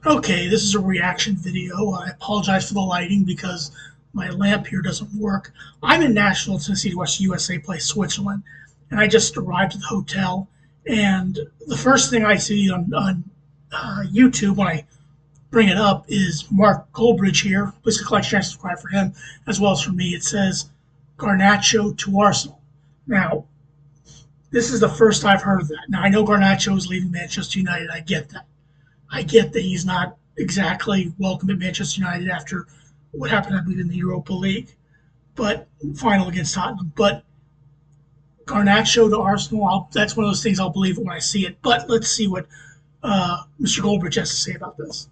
Okay, this is a reaction video. I apologize for the lighting because my lamp here doesn't work. I'm in Nashville, Tennessee to watch USA play Switzerland, and I just arrived at the hotel. And the first thing I see on YouTube when I bring it up is Mark Goldbridge here. Please click like, share, and subscribe for him as well as for me. It says Garnacho to Arsenal. Now, this is the first I've heard of that. Now, I know Garnacho is leaving Manchester United. I get that. I get that he's not exactly welcome at Manchester United after what happened, I believe, in the Europa League, but final against Tottenham. But Garnacho to Arsenal, that's one of those things I'll believe it when I see it. But let's see what Mr. Goldbridge has to say about this.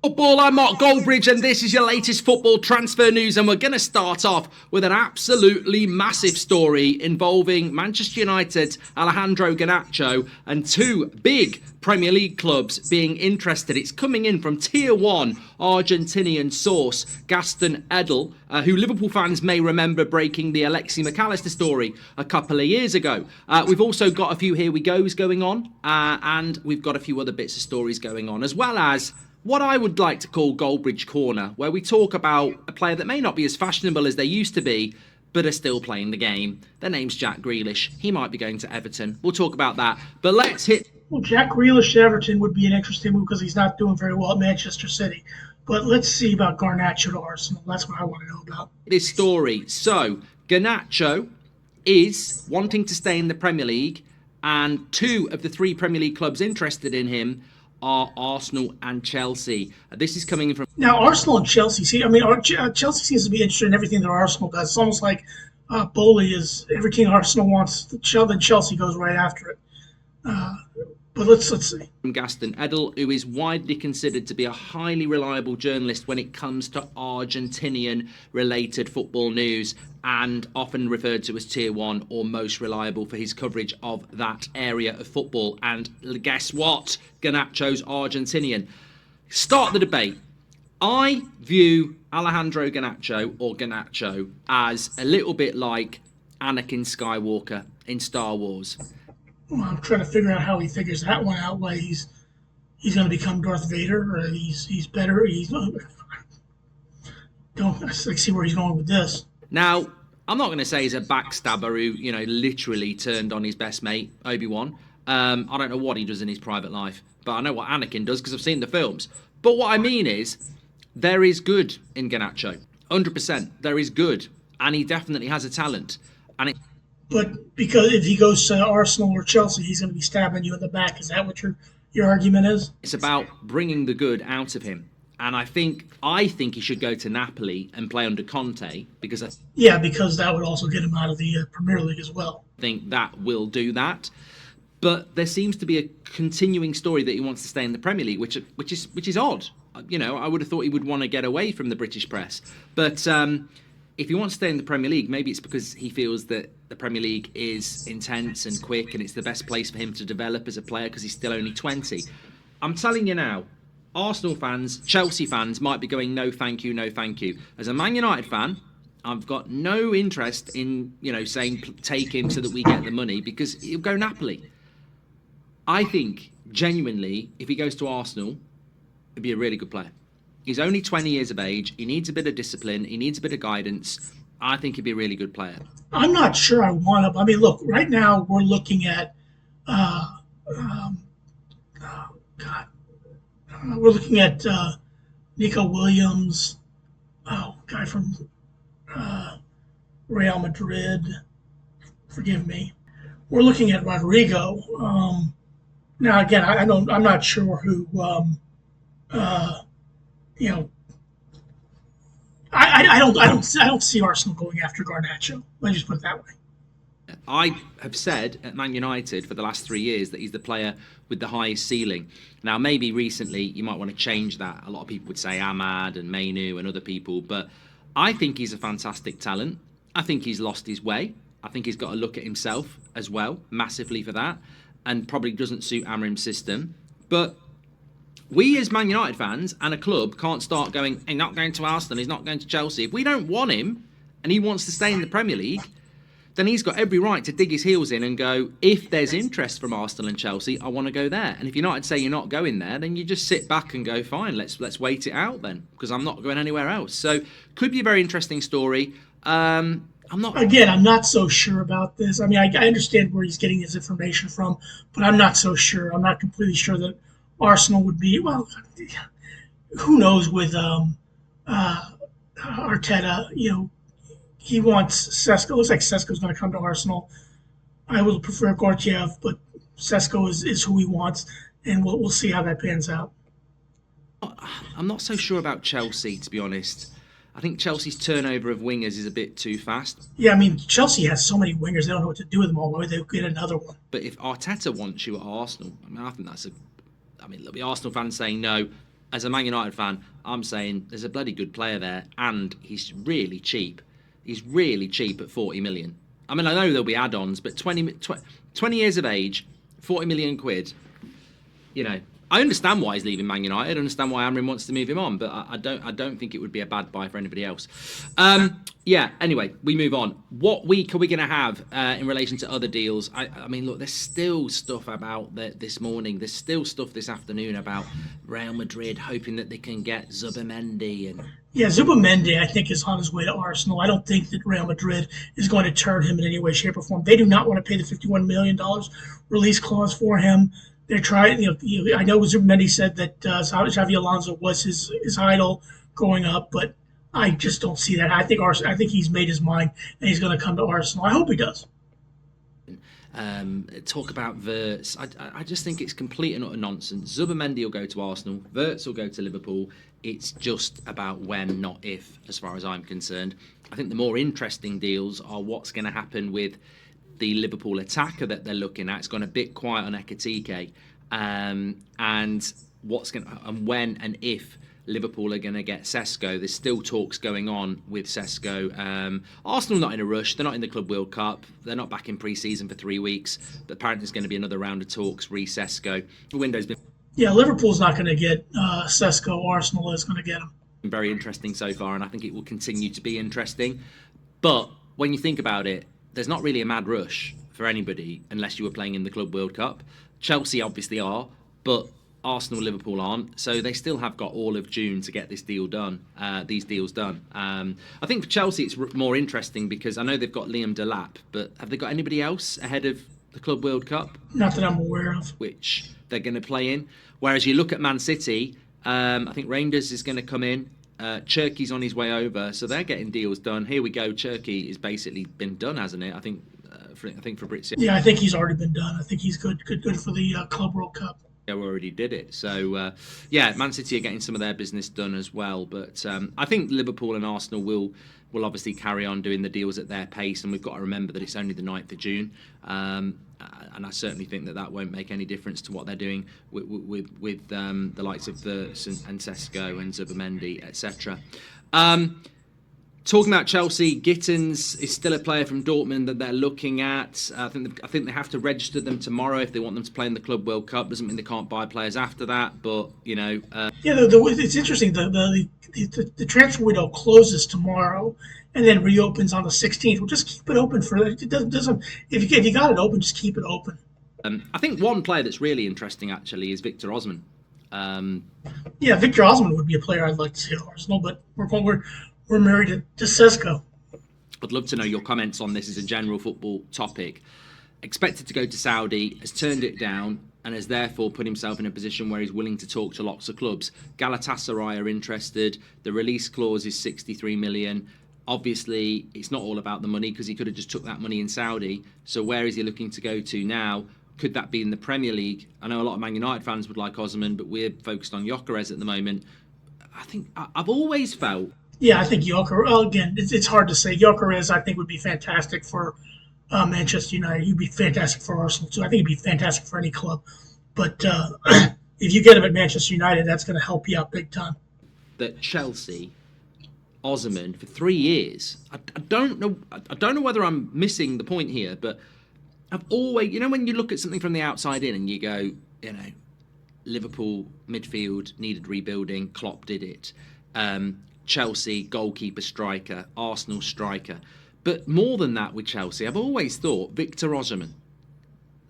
Football, I'm Mark Goldbridge, and this is your latest football transfer news. And we're going to start off with an absolutely massive story involving Manchester United's Alejandro Garnacho and two big Premier League clubs being interested. It's coming in from Tier 1 Argentinian source Gaston Edel, who Liverpool fans may remember breaking the Alexi McAllister story a couple of years ago. We've also got a few Here We Goes going on, and we've got a few other bits of stories going on, as well as what I would like to call Goldbridge Corner, where we talk about a player that may not be as fashionable as they used to be, but are still playing the game. Their name's Jack Grealish. He might be going to Everton. We'll talk about that. But let's hit... Well, Jack Grealish to Everton would be an interesting move because he's not doing very well at Manchester City. But let's see about Garnacho to Arsenal. That's what I want to know about. This story. So, Garnacho is wanting to stay in the Premier League, and two of the three Premier League clubs interested in him are Arsenal and Chelsea. This is coming from... Now, Arsenal and Chelsea, Chelsea seems to be interested in everything that Arsenal does. It's almost like Bowley is everything Arsenal wants, then Chelsea goes right after it. But let's see. From Gaston Edel, who is widely considered to be a highly reliable journalist when it comes to Argentinian-related football news, and often referred to as Tier 1 or most reliable for his coverage of that area of football. And guess what? Garnacho's Argentinian. Start the debate. I view Alejandro Garnacho, or Garnacho, as a little bit like Anakin Skywalker in Star Wars. Well, I'm trying to figure out how he figures that one out. Why he's going to become Darth Vader, or he's better. I see where he's going with this. Now, I'm not going to say he's a backstabber who, literally turned on his best mate, Obi-Wan. I don't know what he does in his private life, but I know what Anakin does because I've seen the films. But what I mean is, there is good in Garnacho. 100%. There is good. And he definitely has a talent. But because if he goes to Arsenal or Chelsea, he's going to be stabbing you in the back. Is that what your argument is? It's about bringing the good out of him. And I think he should go to Napoli and play under Conte because because that would also get him out of the Premier League as well. I think that will do that. But there seems to be a continuing story that he wants to stay in the Premier League, which is odd. I would have thought he would want to get away from the British press. But if he wants to stay in the Premier League, maybe it's because he feels that the Premier League is intense and quick and it's the best place for him to develop as a player because he's still only 20. I'm telling you now, Arsenal fans, Chelsea fans might be going, no thank you, no thank you. As a Man United fan, I've got no interest in, saying take him so that we get the money because he'll go Napoli. I think, genuinely, if he goes to Arsenal, he'd be a really good player. He's only 20 years of age. He needs a bit of discipline. He needs a bit of guidance. I think he'd be a really good player. I'm not sure I want him. I mean, look, right now we're looking at, we're looking at Nico Williams, guy from Real Madrid. Forgive me. We're looking at Rodrigo. Now, again, I'm not sure who. I don't see Arsenal going after Garnacho. Let me just put it that way. I have said at Man United for the last 3 years that he's the player with the highest ceiling. Now, maybe recently you might want to change that. A lot of people would say Ahmad and Mainu and other people, but I think he's a fantastic talent. I think he's lost his way. I think he's got to look at himself as well, massively for that, and probably doesn't suit Amrim's system. But we as Man United fans and a club can't start going, he's not going to Arsenal, he's not going to Chelsea. If we don't want him and he wants to stay in the Premier League, then he's got every right to dig his heels in and go, if there's interest from Arsenal and Chelsea, I want to go there. And if United say you're not going there, then you just sit back and go, fine, let's wait it out then, because I'm not going anywhere else. So could be a very interesting story. I'm not. Again, I'm not so sure about this. I mean, I understand where he's getting his information from, but I'm not so sure. I'm not completely sure that Arsenal would be. Well, who knows with uh, Arteta? He wants Sesko. It looks like Sesko's going to come to Arsenal. I would prefer Gorgiev, but Sesko is who he wants, and we'll see how that pans out. I'm not so sure about Chelsea, to be honest. I think Chelsea's turnover of wingers is a bit too fast. Yeah, I mean, Chelsea has so many wingers; they don't know what to do with them all. Why would they get another one? But if Arteta wants you at Arsenal, I think that's a. I mean, there'll be Arsenal fans saying no. As a Man United fan, I'm saying there's a bloody good player there, and he's really cheap. He's really cheap at 40 million. I mean, I know there'll be add-ons, but 20 years of age, 40 million quid. I understand why he's leaving Man United. I understand why Amrin wants to move him on, but I don't think it would be a bad buy for anybody else. Anyway, we move on. What week are we going to have in relation to other deals? I mean, look, there's still stuff about this morning. There's still stuff this afternoon about Real Madrid hoping that they can get Zubimendi. Yeah, Zubimendi, I think, is on his way to Arsenal. I don't think that Real Madrid is going to turn him in any way, shape, or form. They do not want to pay the $51 million release clause for him. They're trying. I know Zubimendi said that Xavi Alonso was his idol growing up, but I just don't see that. I think he's made his mind and he's going to come to Arsenal. I hope he does. Talk about Wirtz. I just think it's complete and utter nonsense. Zubimendi will go to Arsenal. Wirtz will go to Liverpool. It's just about when, not if, as far as I'm concerned. I think the more interesting deals are what's going to happen with the Liverpool attacker that they're looking at. It's gone a bit quiet on Ekitike, and when and if Liverpool are going to get Sesko. There's still talks going on with Sesko. Arsenal not in a rush. They're not in the Club World Cup. They're not back in pre-season for 3 weeks. But apparently there's going to be another round of talks re-Sesko. The window's been Liverpool's not going to get Sesko. Arsenal is going to get him. Very interesting so far, and I think it will continue to be interesting. But when you think about it, there's not really a mad rush for anybody unless you were playing in the Club World Cup. Chelsea obviously are, but Arsenal, Liverpool aren't. So they still have got all of June to get this deal done. These deals done. I think for Chelsea it's more interesting because I know they've got Liam Delap, but have they got anybody else ahead of the Club World Cup? Not that I'm aware of. Which they're going to play in. Whereas you look at Man City, I think Reinders is going to come in. Cherky's on his way over, so they're getting deals done. Here we go. Cherky has basically been done, hasn't it? I think Fabrizio. Yeah, I think he's already been done. I think he's good for the Club World Cup. Yeah, we already did it. So Man City are getting some of their business done as well. But I think Liverpool and Arsenal will obviously carry on doing the deals at their pace, and we've got to remember that it's only the 9th of June. And I certainly think that won't make any difference to what they're doing with the likes of Wirtz and Sesko and Zubimendi, etc. Talking about Chelsea, Gittins is still a player from Dortmund that they're looking at. I think they have to register them tomorrow if they want them to play in the Club World Cup. Doesn't mean they can't buy players after that, but it's interesting. The transfer window closes tomorrow and then reopens on the 16th. We'll just keep it open for it. Doesn't if you got it open, just keep it open. I think one player that's really interesting actually is Victor Osman. Victor Osman would be a player I'd like to see at Arsenal, but we're married to Sesko. I'd love to know your comments on this as a general football topic. Expected to go to Saudi, has turned it down, and has therefore put himself in a position where he's willing to talk to lots of clubs. Galatasaray are interested. The release clause is 63 million. Obviously, it's not all about the money because he could have just took that money in Saudi. So where is he looking to go to now? Could that be in the Premier League? I know a lot of Man United fans would like Osman, but we're focused on Gyökeres at the moment. I think I've always felt. Yeah, I think Gyökeres. Well, again, it's hard to say. Gyökeres, I think, would be fantastic for Manchester United. He'd be fantastic for Arsenal too. I think he'd be fantastic for any club. But if you get him at Manchester United, that's going to help you out big time. That Chelsea, Osman for 3 years. I don't know whether I'm missing the point here, but I've always, when you look at something from the outside in and you go, Liverpool midfield needed rebuilding. Klopp did it. Chelsea goalkeeper, striker. Arsenal striker. But more than that with Chelsea, I've always thought Victor Osimhen.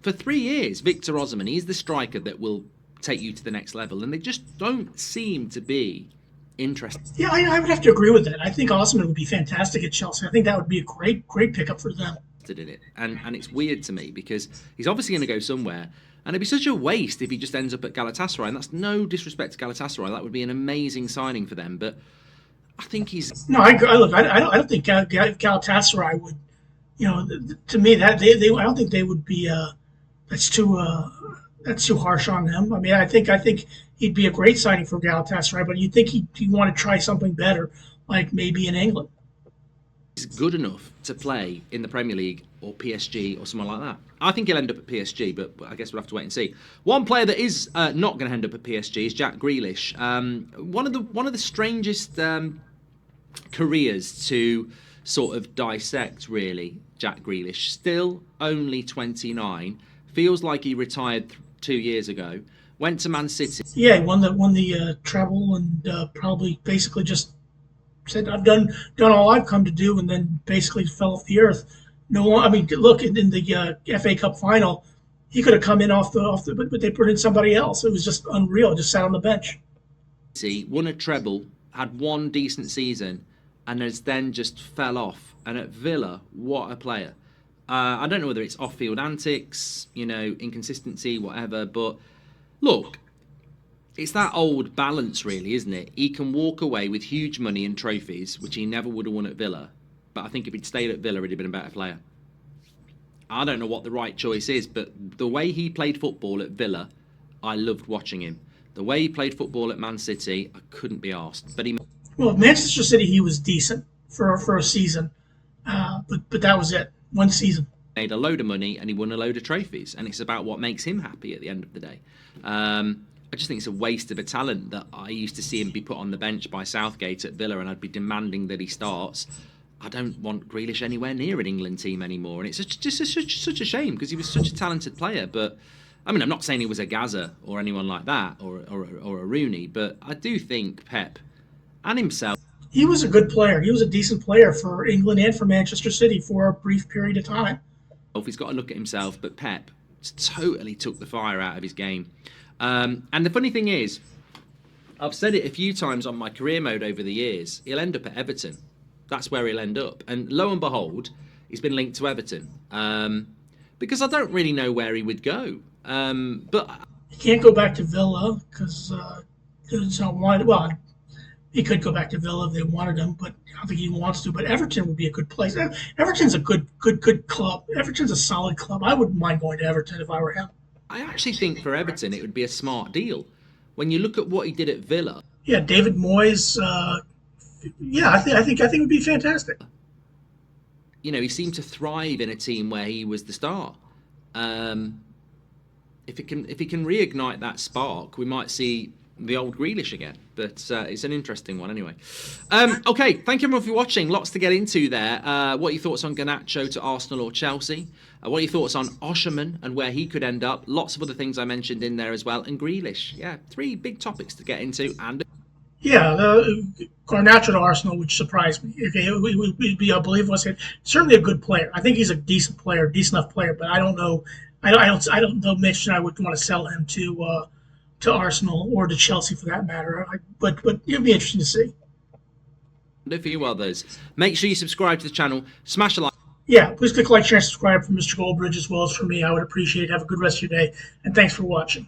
For 3 years, Victor Osimhen, he's the striker that will take you to the next level, and they just don't seem to be interested Yeah, I would have to agree with that. I think Osman would be fantastic at Chelsea. I think that would be a great pickup for them. in it. And it's weird to me because he's obviously going to go somewhere, and it'd be such a waste if he just ends up at Galatasaray. And that's no disrespect to Galatasaray. That would be an amazing signing for them, but I think he's No, look. I don't think Galatasaray would. To me I don't think they would be. That's too that's too harsh on them. I mean, I think he'd be a great signing for Galatasaray, but you'd think he'd want to try something better, like maybe in England. good enough to play in the Premier League or PSG or somewhere like that. I think he'll end up at PSG, but I guess we'll have to wait and see. One player that is not going to end up at PSG is Jack Grealish. One of the strangest careers to sort of dissect, really. Jack Grealish, still only 29, feels like he retired 2 years ago. Went to Man City. Yeah, he won the treble and probably basically just said, "I've done all I've come to do," and then basically fell off the earth. No one, I mean, look in the FA Cup final, he could have come in but they put in somebody else. It was just unreal. Just sat on the bench. He won a treble, had one decent season, and has then just fell off. And at Villa, what a player! I don't know whether it's off-field antics, inconsistency, whatever, but look, it's that old balance, really, isn't it? He can walk away with huge money and trophies, which he never would have won at Villa. But I think if he'd stayed at Villa, he'd have been a better player. I don't know what the right choice is, but the way he played football at Villa, I loved watching him. The way he played football at Man City, I couldn't be arsed. But Well, Manchester City, he was decent for a season, but that was it. One season. Made a load of money and he won a load of trophies, and it's about what makes him happy at the end of the day. I just think it's a waste of a talent that I used to see him be put on the bench by Southgate at Villa, and I'd be demanding that he starts. I don't want Grealish anywhere near an England team anymore, and it's just such a shame because he was such a talented player. But I mean, I'm not saying he was a Gaza or anyone like that, or a Rooney, but I do think Pep and himself. He was a good player. He was a decent player for England and for Manchester City for a brief period of time. He's got to look at himself, but Pep totally took the fire out of his game. And the funny thing is, I've said it a few times on my career mode over the years, he'll end up at Everton. That's where he'll end up. And lo and behold, he's been linked to Everton. Because I don't really know where he would go. But he can't go back to Villa because it's not wanted. Well, he could go back to Villa if they wanted him, but I don't think he wants to. But Everton would be a good place. Everton's a good club. Everton's a solid club. I wouldn't mind going to Everton if I were him. I actually think for Everton it would be a smart deal. When you look at what he did at Villa. Yeah, David Moyes. Yeah, I think it would be fantastic. He seemed to thrive in a team where he was the star. If he can reignite that spark, we might see the old Grealish again. But it's an interesting one anyway. Okay, thank you everyone for watching. Lots to get into there. What are your thoughts on Garnacho to Arsenal or Chelsea? What are your thoughts on Osimhen and where he could end up? Lots of other things I mentioned in there as well. And Grealish. Yeah, 3 big topics to get into. And yeah, Garnacho to Arsenal would surprise me. It would be unbelievable. Certainly a good player. I think he's a decent player, decent enough player. But I don't know. I don't know Mitch, and I would want to sell him to Arsenal or to Chelsea for that matter. But it'd be interesting to see. And a few others. Make sure you subscribe to the channel. Smash a like. Yeah, please click like, share, and subscribe for Mr. Goldbridge as well as for me. I would appreciate it. Have a good rest of your day, and thanks for watching.